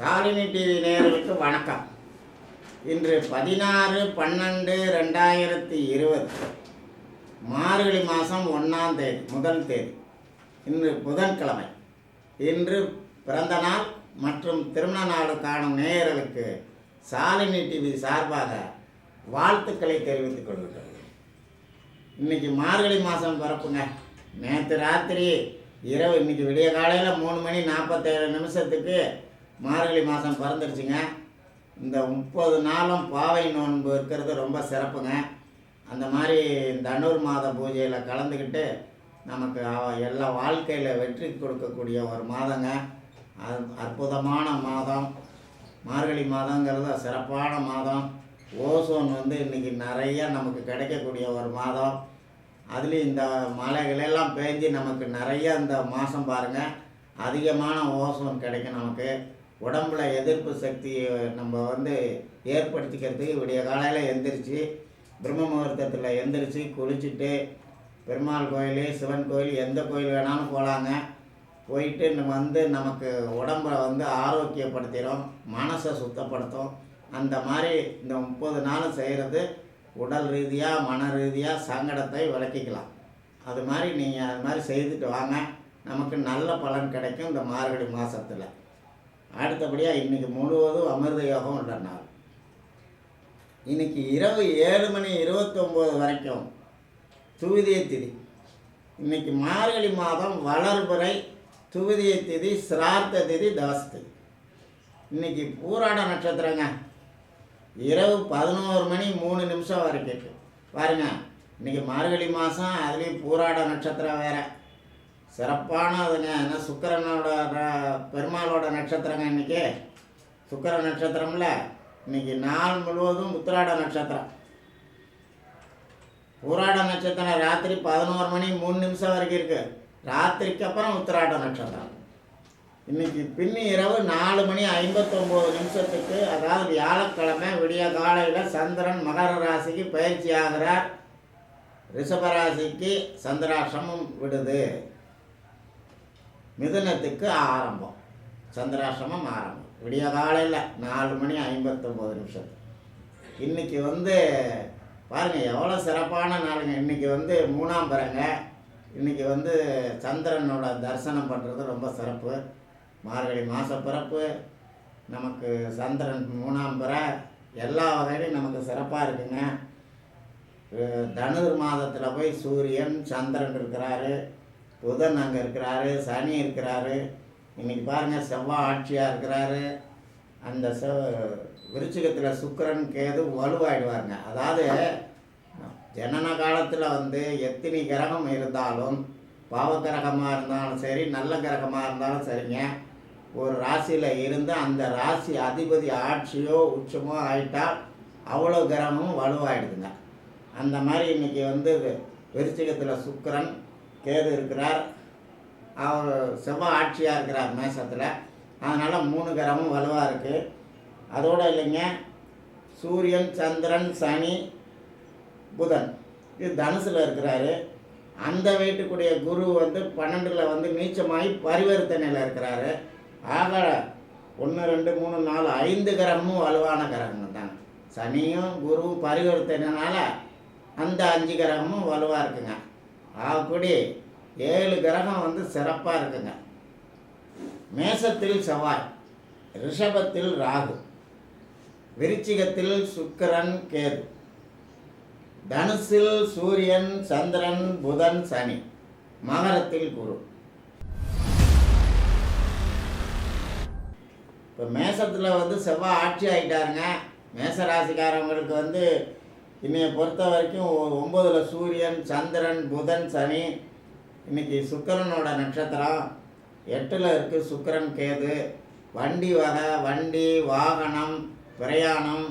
Shalini TV நேயர்களுக்கு வணக்கம். இன்று 16/12/2020 மார்கழி மாதம் 1ஆம் தேதி, முதல் தேதி. இன்று புதன்கிழமை. இன்று பிறந்த நாள் மற்றும் திருமண நாள் காணும் நேயர்களுக்கு சாலினி டிவி சார்பாக வாழ்த்துக்களை தெரிவித்துக் கொள்கிறேன். இன்றைக்கி மார்கழி மாதம் பிறப்புங்க. நேற்று ராத்திரி இரவு, இன்றைக்கி விடிய காலையில் 3:47 மார்கழி மாதம் பிறந்துருச்சுங்க. இந்த 30 நாளும் பாவை நோன்பு இருக்கிறது ரொம்ப சிறப்புங்க. அந்த மாதிரி தனுர் மாத பூஜையில் கலந்துக்கிட்டு நமக்கு எல்லா வாழ்க்கையில் வெற்றி கொடுக்கக்கூடிய ஒரு மாதங்க. அற்புதமான மாதம் மார்கழி மாதங்கிறது சிறப்பான மாதம். ஓசோன் இன்றைக்கி நிறைய நமக்கு கிடைக்கக்கூடிய ஒரு மாதம். அதுலேயும் இந்த மலைகளெல்லாம் பேஞ்சு நமக்கு நிறைய இந்த மாதம் பாருங்கள் அதிகமான ஓசோன் கிடைக்கும். நமக்கு உடம்புல எதிர்ப்பு சக்தியை நம்ம ஏற்படுத்திக்கிறதுக்கு விடிய காலையில் எந்திரிச்சு பிரம்ம முகூர்த்தத்தில் எந்திரிச்சு குளிச்சுட்டு பெருமாள் கோயில், சிவன் கோயில், எந்த கோயில் வேணாலும் போகலாங்க. போயிட்டு நமக்கு உடம்பை ஆரோக்கியப்படுத்திடும், மனசை சுத்தப்படுத்தும். அந்த மாதிரி இந்த 30 நாள் செய்கிறது உடல் ரீதியாக மன ரீதியாக சங்கடத்தை விளக்கிக்கலாம். அது மாதிரி நீங்கள் அது மாதிரி செய்துட்டு வாங்க, நமக்கு நல்ல பலன் கிடைக்கும் இந்த மார்கழி மாதத்தில். அடுத்தபடியாக இன்றைக்கி முழுவதும் அமிர்த யோகம் உள்ள நாள். இன்றைக்கி இரவு 7:29 வரைக்கும் துவிதிய திதி. இன்றைக்கி மார்கழி மாதம் வளர்பிறை, துவிதிய திதி, சிரார்த்த திதி, தவச திதி. இன்றைக்கி பூராட நட்சத்திரங்க. இரவு 11:03 வரைக்கும் பாருங்க. இன்றைக்கி மார்கழி மாதம், அதுலேயும் பூராட நட்சத்திரம் வேறு சிறப்பானதுங்க. ஏன்னா சுக்கிரனோட பெருமாளோட நட்சத்திரங்க. இன்றைக்கி சுக்கிர நட்சத்திரம்ல இன்றைக்கி நாள் முழுவதும் உத்திராட நட்சத்திரம். பூராட நட்சத்திரம் ராத்திரி 11:03 வரைக்கும் இருக்குது. ராத்திரிக்கு அப்புறம் உத்திராட நட்சத்திரம். இன்றைக்கி பின்னி இரவு 4:59 அதாவது வியாழக்கிழமை விடிய காலையில் சந்திரன் மகர ராசிக்கு பயிற்சி ஆகிறார். ரிஷபராசிக்கு சந்திராசிரமம் விடுது. மிதுனத்துக்கு ஆரம்பம், சந்திராசிரமம் ஆரம்பம் விடிய காலையில் 4:59. இன்றைக்கி பாருங்கள் எவ்வளோ சிறப்பான நாளுங்க. இன்றைக்கி 3ஆம் பிறைங்க. இன்றைக்கி சந்திரனோட தரிசனம் பண்ணுறது ரொம்ப சிறப்பு. மார்கழி மாத பிறப்பு, நமக்கு சந்திரன் 3ஆம் பிறை, எல்லா வகையிலும் நமக்கு சிறப்பாக இருக்குங்க. தனுர் மாதத்தில் போய் சூரியன் சந்திரன் இருக்கிறாரு, புதன் அங்கே இருக்கிறாரு, சனி இருக்கிறாரு. இன்றைக்கி பாருங்கள் செவ்வாய் ஆட்சியாக இருக்கிறாரு. அந்த விருச்சிகத்தில் சுக்கிரன் கேது வலுவாயிடுவாருங்க. அதாவது ஜனன காலத்தில் எத்தனை கிரகம் இருந்தாலும், பாவக்கிரகமாக இருந்தாலும் சரி, நல்ல கிரகமாக இருந்தாலும் சரிங்க, ஒரு ராசியில் இருந்து அந்த ராசி அதிபதி ஆட்சியோ உச்சமோ ஆயிட்டால் அவ்வளோ கிரகமும் வலுவாயிடுதுங்க. அந்த மாதிரி இன்றைக்கி விருச்சிகத்தில் சுக்கிரன் கேது இருக்கிறார். அவர் செவ்வாய் ஆட்சியாக இருக்கிறார் மேசத்தில். அதனால் 3 கிரகமும் வலுவாக இருக்குது. அதோடு இல்லைங்க, சூரியன் சந்திரன் சனி புதன் இது தனுசில் இருக்கிறாரு. அந்த வீட்டுக்குடைய குரு 12ல் நீச்சமாகி பரிவர்த்தனையில் இருக்கிறாரு. ஆக 1 2 3 4 5 கிரகமும் வலுவான கிரகங்கள் தான். சனியும் குருவும் பரிவர்த்தனைனால அந்த 5 கிரகமும் வலுவாக இருக்குங்க. ஆகக்கூடி 7 கிரகம் சிறப்பாக இருக்குங்க. மேசத்தில் செவ்வாய், ரிஷபத்தில் ராகு, விருச்சிகத்தில் சுக்கிரன் கேது, தனுசில் சூரியன் சந்திரன் புதன் சனி, மகரத்தில் குரு. இப்போ மேசத்தில் செவ்வாய் ஆட்சி ஆகிட்டாருங்க. மேசராசிக்காரவங்களுக்கு இன்னைய பொறுத்த வரைக்கும் 9ல் சூரியன் சந்திரன் புதன் சனி. இன்றைக்கி சுக்கிரனோட நட்சத்திரம். 8ல் இருக்குது சுக்கிரன் கேது. வண்டி வகை, வண்டி வாகனம், பிரயாணம்,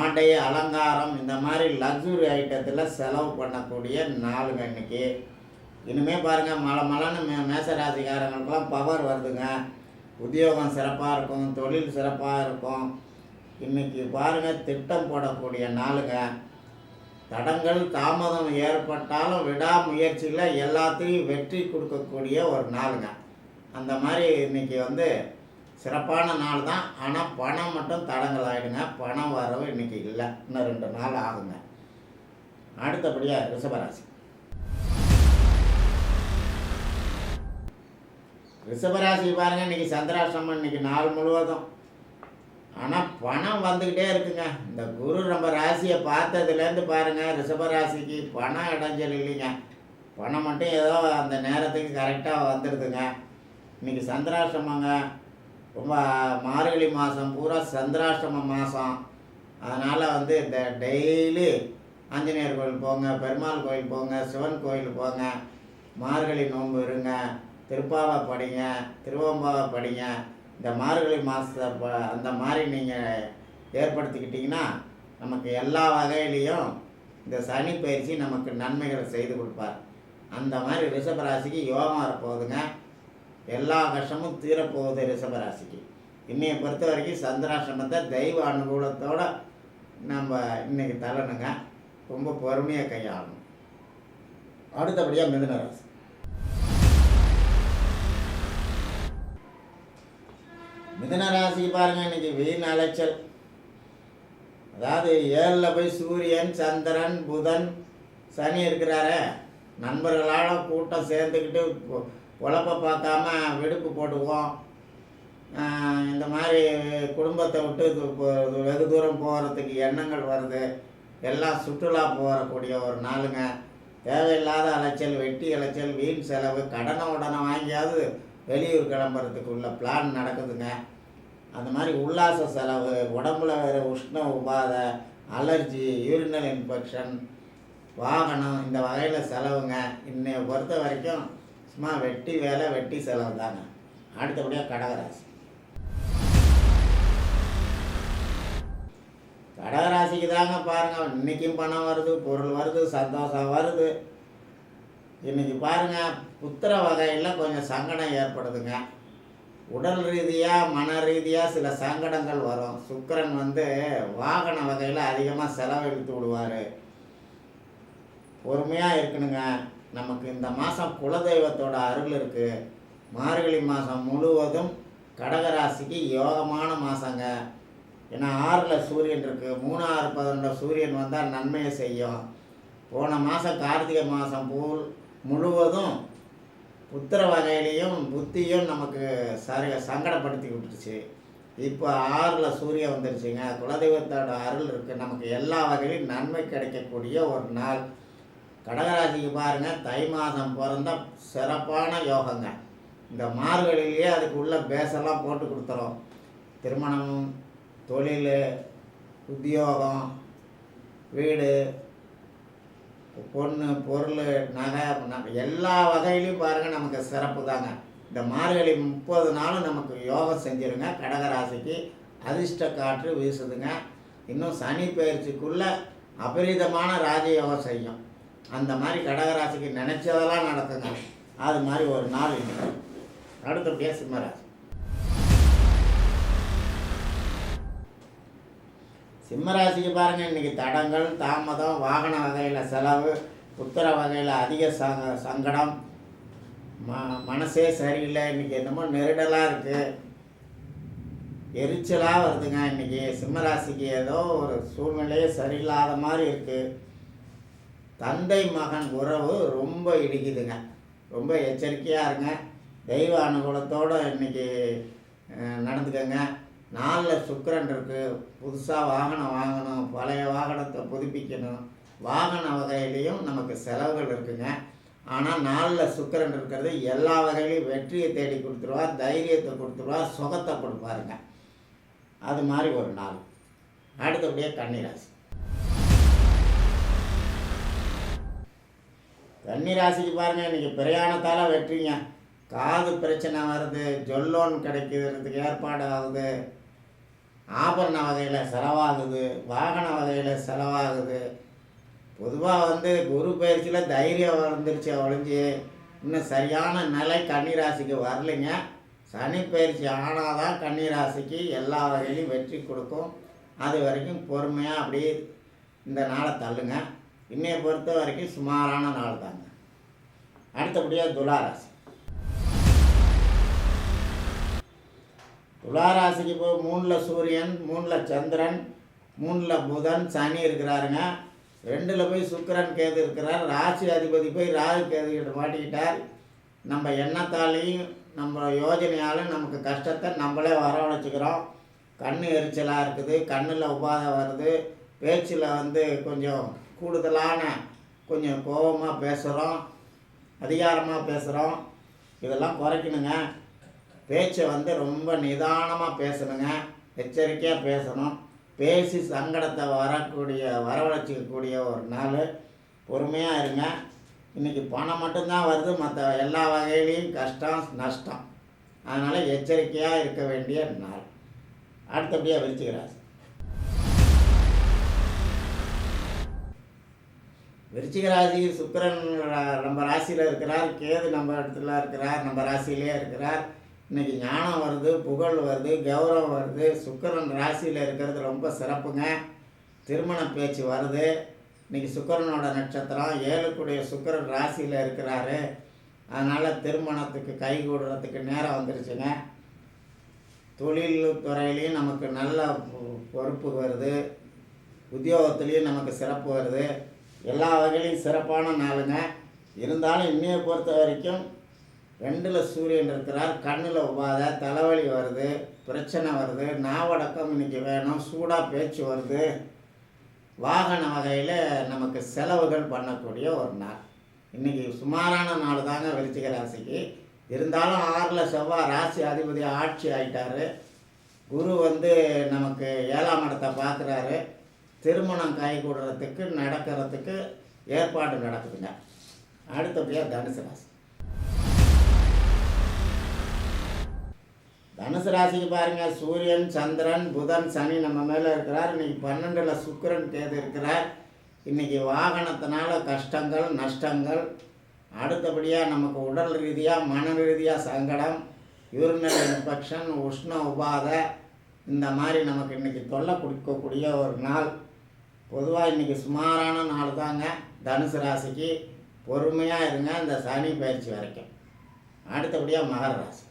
ஆடை அலங்காரம், இந்த மாதிரி லக்ஸுரி ஐட்டத்தில் செலவு பண்ணக்கூடிய நாளுங்க இன்றைக்கி. இனிமேல் பாருங்கள் மழைன்னு மேசராசிக்காரங்களுக்கெல்லாம் பவர் வருதுங்க. உத்தியோகம் சிறப்பாக இருக்கும், தொழில் சிறப்பாக இருக்கும். இன்றைக்கி பாருங்கள் திட்டம் போடக்கூடிய நாளுங்க. தடங்கள் தாமதம் ஏற்பட்டாலும் விடாமுயற்சியில் எல்லாத்தையும் வெற்றி கொடுக்கக்கூடிய ஒரு நாளுங்க. அந்த மாதிரி இன்றைக்கி சிறப்பான நாள் தான். ஆனால் பணம் மட்டும் தடங்கள் ஆகிடுங்க. பணம் வரவு இன்றைக்கி இல்லை, இன்னும் 2 நாள் ஆகுங்க. அடுத்தபடியாக ரிஷபராசி. ரிஷபராசி பாருங்கள், இன்றைக்கி சந்திராஷ்டமம், இன்றைக்கி நாள் முழுவதும். ஆனால் பணம் வந்துக்கிட்டே இருக்குங்க. இந்த குரு நம்ம ராசியை பார்த்ததுலேருந்து பாருங்கள், ரிஷபராசிக்கு பணம் இடைஞ்சல் இல்லைங்க. பணம் மட்டும் ஏதோ அந்த நேரத்துக்கு கரெக்டாக வந்துடுதுங்க. இன்றைக்கி சந்திராஷ்டமங்க. ரொம்ப மார்கழி மாதம் பூரா சந்திராஷ்டம மாதம். அதனால் இந்த டெய்லி ஆஞ்சநேயர் கோயில் போங்க, பெருமாள் கோயில் போங்க, சிவன் கோயில் போங்க, மார்கழி நோன்பு இருங்க, திருப்பாவை படிங்க, திருவம்பாவை படிங்க. இந்த மார்கழி மாதத்தை அந்த மாதிரி நீங்கள் ஏற்படுத்திக்கிட்டிங்கன்னா நமக்கு எல்லா வகையிலையும் இந்த சனி பயிற்சி நமக்கு நன்மைகளை செய்து கொடுப்பார். அந்த மாதிரி ரிஷபராசிக்கு யோகம் வரப்போகுதுங்க. எல்லா கஷ்டமும் தீரப்போகுது ரிஷபராசிக்கு. இன்னையை பொறுத்த வரைக்கும் சந்திராஷ்டமத்தை தெய்வ அனுகூலத்தோடு நம்ம இன்றைக்கி தள்ளணுங்க. ரொம்ப பொறுமையாக கையாளணும். அடுத்தபடியாக மிதுனராசி. மிதுனராசிக்கு பாருங்கள், இன்றைக்கி வீண் அலைச்சல். அதாவது 7ல் போய் சூரியன், சந்திரன், புதன், சனி இருக்கிறாரே. நண்பர்களால் கூட்டம் சேர்ந்துக்கிட்டு உழப்ப பார்க்காம விடுப்பு போட்டுக்குவோம். இந்த மாதிரி குடும்பத்தை விட்டு வெகு தூரம் போகிறதுக்கு எண்ணங்கள் வருது. எல்லாம் சுற்றுலா போகக்கூடிய ஒரு நாளுங்க. தேவையில்லாத அலைச்சல், வெட்டி அலைச்சல், வீண் செலவு, கடனை உடனே வாங்கியாவது வெளியூர் கிளம்புறதுக்கு உள்ள பிளான் நடக்குதுங்க. அந்த மாதிரி உல்லாச செலவு, உடம்புல வேறு உஷ்ண உபாதை, அலர்ஜி, யூரினல் இன்ஃபெக்ஷன், வாகனம், இந்த வகையில் செலவுங்க. இன்னைய பொறுத்த வரைக்கும் சும்மா வெட்டி வேலை, வெட்டி செலவு தாங்க. அடுத்தபடியாக கடகராசி. கடகராசிக்கு தாங்க பாருங்கள், இன்றைக்கும் பணம் வருது, பொருள் வருது, சந்தோஷம் வருது. இன்றைக்கி பாருங்கள், புத்திர வகையில் கொஞ்சம் சங்கடம் ஏற்படுதுங்க. உடல் ரீதியாக, மன ரீதியாக சில சங்கடங்கள் வரும். சுக்கிரன் வாகன வகையில் அதிகமாக செலவழித்து விடுவார். பொறுமையாக இருக்கணுங்க. நமக்கு இந்த மாதம் குலதெய்வத்தோட அருள் இருக்குது. மார்கழி மாதம் முழுவதும் கடகராசிக்கு யோகமான மாதங்க. ஏன்னா 6ல் சூரியன் இருக்குது. 3, 6, 11 சூரியன் வந்தால் நன்மையை செய்யும். போன மாதம் கார்த்திகை மாதம் முழுவதும் புத்திர வகையிலையும் புத்தியும் நமக்கு சங்கடப்படுத்தி விட்டுருச்சு. இப்போ 6ல் சூரியன் வந்துருச்சுங்க. குலதெய்வத்தோட அருள் இருக்குது. நமக்கு எல்லா வகையிலும் நன்மை கிடைக்கக்கூடிய ஒரு நாள். கடகராசிக்கு பாருங்கள், தை மாதம் பிறந்த சிறப்பான யோகங்க. இந்த மார்கழியிலேயே அதுக்கு உள்ள பேசெல்லாம் போட்டு கொடுத்துரும். திருமணம், தொழில், உத்தியோகம், வீடு, பொண்ணு, பொருள், நகை, எல்லா வகையிலையும் பாருங்கள் நமக்கு சிறப்பு தாங்க. இந்த மார்கழி 30 நாளும் நமக்கு யோகம் செஞ்சுருங்க. கடகராசிக்கு அதிர்ஷ்ட காற்று வீசுதுங்க. இன்னும் சனி பயிற்சிக்குள்ளே அபரிதமான ராஜயோகம் செய்யும். அந்த மாதிரி கடகராசிக்கு நினச்சதெல்லாம் நடக்குங்க. அது மாதிரி ஒரு நாள் இன்னைக்கு. அடுத்தபடியாக சிம்மராசி. சிம்மராசிக்கு பாருங்கள், இன்றைக்கி தடங்கள், தாமதம், வாகன வகையில் செலவு, புத்திர வகையில் அதிக சங்கடம், மனசே சரியில்லை. இன்றைக்கி என்னமோ நெருடலாக இருக்குது, எரிச்சலாக வருதுங்க. இன்றைக்கி சிம்மராசிக்கு ஏதோ ஒரு சூழ்நிலையே சரியில்லாத மாதிரி இருக்குது. தந்தை மகன் உறவு ரொம்ப இடிக்குதுங்க. ரொம்ப எச்சரிக்கையாக இருங்க. தெய்வ அனுகூலத்தோடு இன்றைக்கி நடந்துக்கங்க. 4ல் சுக்கிரன் இருக்குது. புதுசாக வாகனம் வாங்கணும், பழைய வாகனத்தை புதுப்பிக்கணும். வாகன வகையிலையும் நமக்கு செலவுகள் இருக்குங்க. ஆனால் 4ல் சுக்கிரன் இருக்கிறது எல்லா வகையிலையும் வெற்றியை தேடி கொடுத்துருவார், தைரியத்தை கொடுத்துருவார், சுகத்தை கொடுப்பாருங்க. அது மாதிரி ஒரு நாள். அடுத்தபடியாக கன்னிராசி. கன்னிராசிக்கு பாருங்கள், இன்றைக்கி பிரயாணத்தால் வெற்றிங்க. காது பிரச்சனை வருது, ஜொல்லோன் கிடைக்கிறதுக்கு ஏற்பாடு ஆகுது, ஆபரண வகையில் செலவாகுது, வாகன வகையில் செலவாகுது. பொதுவாக குரு பயிற்சியில் தைரியம் வந்துருச்சு ஒழிஞ்சு இன்னும் சரியான நிலை கன்னிராசிக்கு வரலைங்க. சனி பயிற்சி ஆனால் தான் கன்னிராசிக்கு எல்லா வகையிலையும் வெற்றி கொடுக்கும். அது வரைக்கும் பொறுமையாக அப்படியே இந்த நாளை தள்ளுங்க. இன்னையை பொறுத்த வரைக்கும் சுமாரான நாள் தாங்க. அடுத்தபடியாக துளாராசி. துளாராசிக்கு போய் 3ல் சூரியன், 3ல் சந்திரன், 3ல் புதன், சனி இருக்கிறாருங்க. 2ல் போய் சுக்கிரன் கேது இருக்கிறார். ராசி அதிபதி போய் ராகு கேது கிட்ட மாட்டிக்கிட்டார். நம்ம எண்ணத்தாலையும் நம்ம யோஜனையாலும் நமக்கு கஷ்டத்தை நம்மளே வரவழைச்சிக்கிறோம். கண் எரிச்சலாக இருக்குது, கண்ணில் உபாதை வருது, பேச்சில் கொஞ்சம் கூடுதலான கொஞ்சம் கோபமாக பேசுகிறோம், அதிகாரமாக பேசுகிறோம். இதெல்லாம் குறைக்கணுங்க. பேச்சை ரொம்ப நிதானமாக பேசணுங்க, எச்சரிக்கையாக பேசணும். பேசி சங்கடத்தை வரவழைச்சிக்கக்கூடிய ஒரு நாள். பொறுமையாக இருங்க. இன்றைக்கி பணம் மட்டும்தான் வருது, மற்ற எல்லா வகையிலையும் கஷ்டம் நஷ்டம். அதனால் எச்சரிக்கையாக இருக்க வேண்டிய நாள். அடுத்தபடியாக விருச்சிக ராசி. விருச்சிக ராசி சுக்கிரன் நம்ம ராசியில் இருக்கிறார், கேது நம்ம இடத்துல இருக்கிறார், நம்ம ராசியிலே இருக்கிறார். இன்றைக்கி ஞானம் வருது, புகழ் வருது, கௌரவம் வருது. சுக்கிரன் ராசியில் இருக்கிறது ரொம்ப சிறப்புங்க. திருமண பேச்சு வருது. இன்றைக்கி சுக்கிரனோட நட்சத்திரம், 7க்குடைய சுக்கிரன் ராசியில் இருக்கிறாரு. அதனால் திருமணத்துக்கு கைகூடுறதுக்கு நேரம் வந்துருச்சுங்க. தொழில் துறையிலையும் நமக்கு நல்ல பொறுப்பு வருது, உத்தியோகத்துலேயும் நமக்கு சிறப்பு வருது. எல்லா வகையிலையும் சிறப்பான நாளுங்க. இருந்தாலும் இன்னையை பொறுத்த வரைக்கும் 2ல் சூரியன் இருக்கிறார். கண்ணில் உபாதை, தலைவலி வருது, பிரச்சனை வருது, நாவடக்கம் இன்றைக்கி வேணும், சூடாக பேச்சு வருது. வாகன வகையில் நமக்கு செலவுகள் பண்ணக்கூடிய ஒரு நாள். இன்றைக்கி சுமாரான நாள் தாங்க விருச்சிக ராசிக்கு. இருந்தாலும் 6ல் செவ்வாய் ராசி அதிபதி ஆட்சி ஆகிட்டார். குரு நமக்கு 7ஆம் இடத்தை பார்க்குறாரு. திருமணம் கைகூடுறதுக்கு நடக்கிறதுக்கு ஏற்பாடு நடக்குதுங்க. அடுத்தபடியாக தனுசு ராசி. தனுசு ராசிக்கு பாருங்கள், சூரியன், சந்திரன், புதன், சனி நம்ம மேலே இருக்கிறார். இன்றைக்கி 12ல் சுக்கிரன் கேது இருக்கிறார். இன்றைக்கி வாகனத்தினால கஷ்டங்கள் நஷ்டங்கள். அடுத்தபடியாக நமக்கு உடல் ரீதியாக மன ரீதியாக சங்கடம், யூரினரி இன்ஃபெக்ஷன், உஷ்ண உபாதை, இந்த மாதிரி நமக்கு இன்றைக்கி தொல்லை கொடுக்கக்கூடிய ஒரு நாள். பொதுவாக இன்றைக்கி சுமாரான நாள் தாங்க தனுசு ராசிக்கு. பொறுமையாக இருங்க இந்த சனி பயிற்சி வரைக்கும். அடுத்தபடியாக மகர ராசி.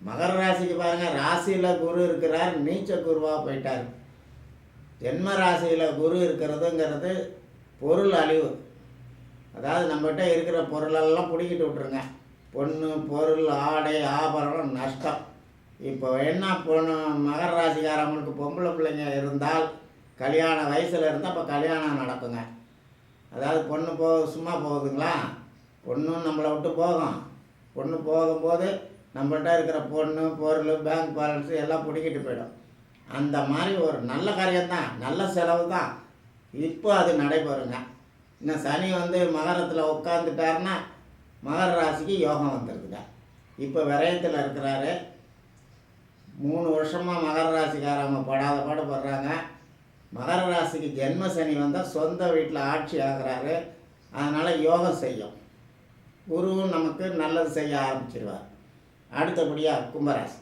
மகர ராசிக்கு பாருங்கள், ராசியில் குரு இருக்கிறார், நீச்ச குருவாக போயிட்டார். ஜென்ம ராசியில் குரு இருக்கிறதுங்கிறது பொருள் அழிவு. அதாவது நம்மகிட்ட இருக்கிற பொருளெல்லாம் பிடிக்கிட்டு விட்ருங்க. பொண்ணு, பொருள், ஆடை, ஆபரணம் நஷ்டம். இப்போ என்ன மகர ராசிக்காரங்களுக்கு பொம்பளை பிள்ளைங்க இருந்தால் கல்யாண வயசில் இருந்தால் இப்போ கல்யாணம் நடக்குங்க. அதாவது பொண்ணு சும்மா போகுதுங்களா? பொண்ணும் நம்மளை விட்டு போகும். பொண்ணு போகும்போது நம்மள்கிட்ட இருக்கிற பொண்ணு, பொருள், பேங்க் பேலன்ஸு எல்லாம் பிடிக்கிட்டு போயிடும். அந்த மாதிரி ஒரு நல்ல காரியம்தான், நல்ல செலவு தான். இப்போ அது நடைபெறுங்க. இன்னும் சனி மகரத்தில் உட்காந்துட்டாருன்னா மகர ராசிக்கு யோகம் வந்துருக்குங்க. இப்போ விரயத்தில் இருக்கிறாரு. 3 வருஷமாக மகர ராசிக்காரவங்க படாத பாடுபடுறாங்க. மகர ராசிக்கு ஜென்ம சனி வந்தால் சொந்த வீட்டில் ஆட்சி ஆகிறாரு. அதனால் யோகம் செய்யும். குருவும் நமக்கு நல்லது செய்ய ஆரம்பிச்சிருவார். அடுத்தபடியாக கும்பராசி.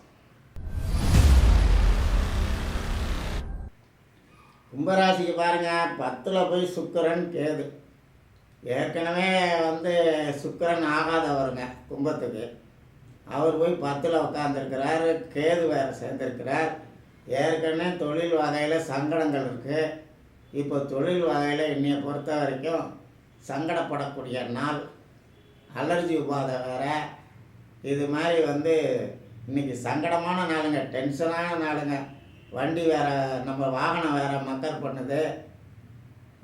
கும்பராசிக்கு பாருங்கள், 10ல் போய் சுக்கிரன் கேது. ஏற்கனவே சுக்கிரன் ஆகாதவருங்க கும்பத்துக்கு. அவர் போய் 10ல் உட்காந்துருக்கிறார். கேது வேறு சேர்ந்துருக்கிறார். ஏற்கனவே தொழில் வகையில் சங்கடங்கள் இருக்குது. இப்போ தொழில் வகையில் இன்னையை பொறுத்த வரைக்கும் சங்கடப்படக்கூடிய நாள். அலர்ஜி உபாதை வேறு. இது மாதிரி இன்றைக்கி சங்கடமான நாளுங்க, டென்ஷனான நாளுங்க. வண்டி வேறு, நம்ம வாகனம் வேறு மக்கர் பண்ணுது.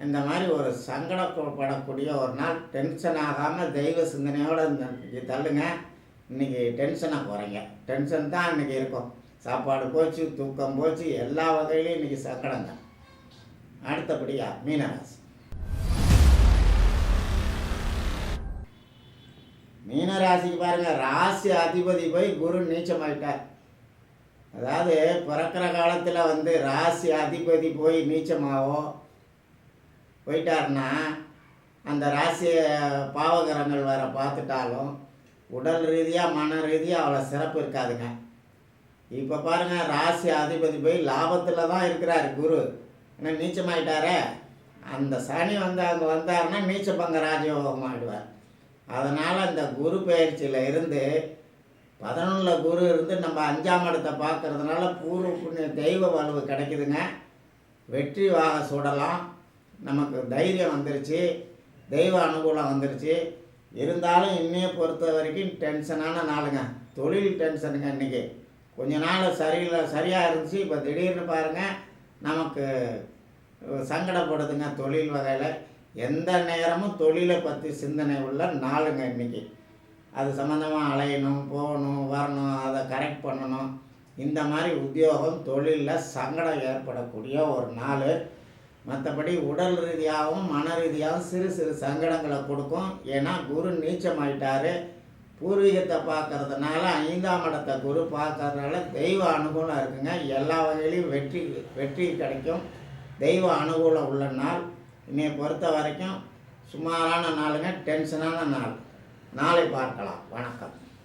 இந்த மாதிரி ஒரு சங்கடப்படக்கூடிய ஒரு நாள். டென்ஷன் ஆகாமல் தெய்வ சிந்தனையோடு இன்றைக்கி தள்ளுங்க. இன்றைக்கி டென்ஷனை குறைங்க. டென்ஷன் தான் இன்றைக்கி இருக்கும். சாப்பாடு போச்சு, தூக்கம் போச்சு, எல்லா வகையிலையும் இன்றைக்கி சங்கடங்க. அடுத்தபடியாக மீனராசி. மீனராசிக்கு பாருங்கள், ராசி அதிபதி போய் குரு நீச்சமாயிட்டார். அதாவது பிறக்கிற காலத்தில் ராசி அதிபதி போய் நீச்சமாகவோ போயிட்டார்னா அந்த ராசியை பாவகரங்கள் வேறு பார்த்துட்டாலும் உடல் ரீதியாக மன ரீதியாக அவ்வளோ சிறப்பு இருக்காதுங்க. இப்போ பாருங்கள், ராசி அதிபதி போய் லாபத்தில் தான் இருக்கிறார் குரு. ஏன்னா நீச்சமாயிட்டாரே. அந்த சனி அங்கே வந்தாருன்னா நீச்சபங்க ராஜயோகம் ஆகிடுவார். அதனால் இந்த குரு பயிற்சியில் இருந்து 11 குரு இருந்து நம்ம 5ஆம் இடத்தை பார்க்கறதுனால பூர்வ புண்ணிய தெய்வ வலுவு கிடைக்குதுங்க. வெற்றி வாக சுடலாம். நமக்கு தைரியம் வந்துருச்சு, தெய்வ அனுகூலம் வந்துருச்சு. இருந்தாலும் இன்னையை பொறுத்த வரைக்கும் டென்ஷனான நாளுங்க. தொழில் டென்ஷனுங்க. இன்றைக்கி கொஞ்ச நாள் சரியாக இருந்துச்சு. இப்போ திடீர்னு பாருங்கள் நமக்கு சங்கடப்படுதுங்க தொழில் வகையில். எந்த நேரமும் தொழிலை பற்றி சிந்தனை உள்ள நாளுங்க இன்றைக்கி. அது சம்மந்தமாக அலையணும், போகணும், வரணும், அதை கரெக்ட் பண்ணணும். இந்த மாதிரி உத்தியோகம் தொழிலில் சங்கடம் ஏற்படக்கூடிய ஒரு நாள். மற்றபடி உடல் ரீதியாகவும் மன ரீதியாகவும் சிறு சிறு சங்கடங்களை கொடுக்கும். ஏன்னா குரு நீச்சமாயிட்டார். பூர்வீகத்தை பார்க்கறதுனால 5ஆம் இடத்தை குரு பார்க்கறதுனால தெய்வ அனுகூலம் இருக்குங்க. எல்லா வகையிலையும் வெற்றி கிடைக்கும். தெய்வ அனுகூலம் உள்ள நாள். இன்னையை பொறுத்த வரைக்கும் சுமாரான நாளுங்க, டென்ஷனான நாள். நாளை பார்க்கலாம். வணக்கம்.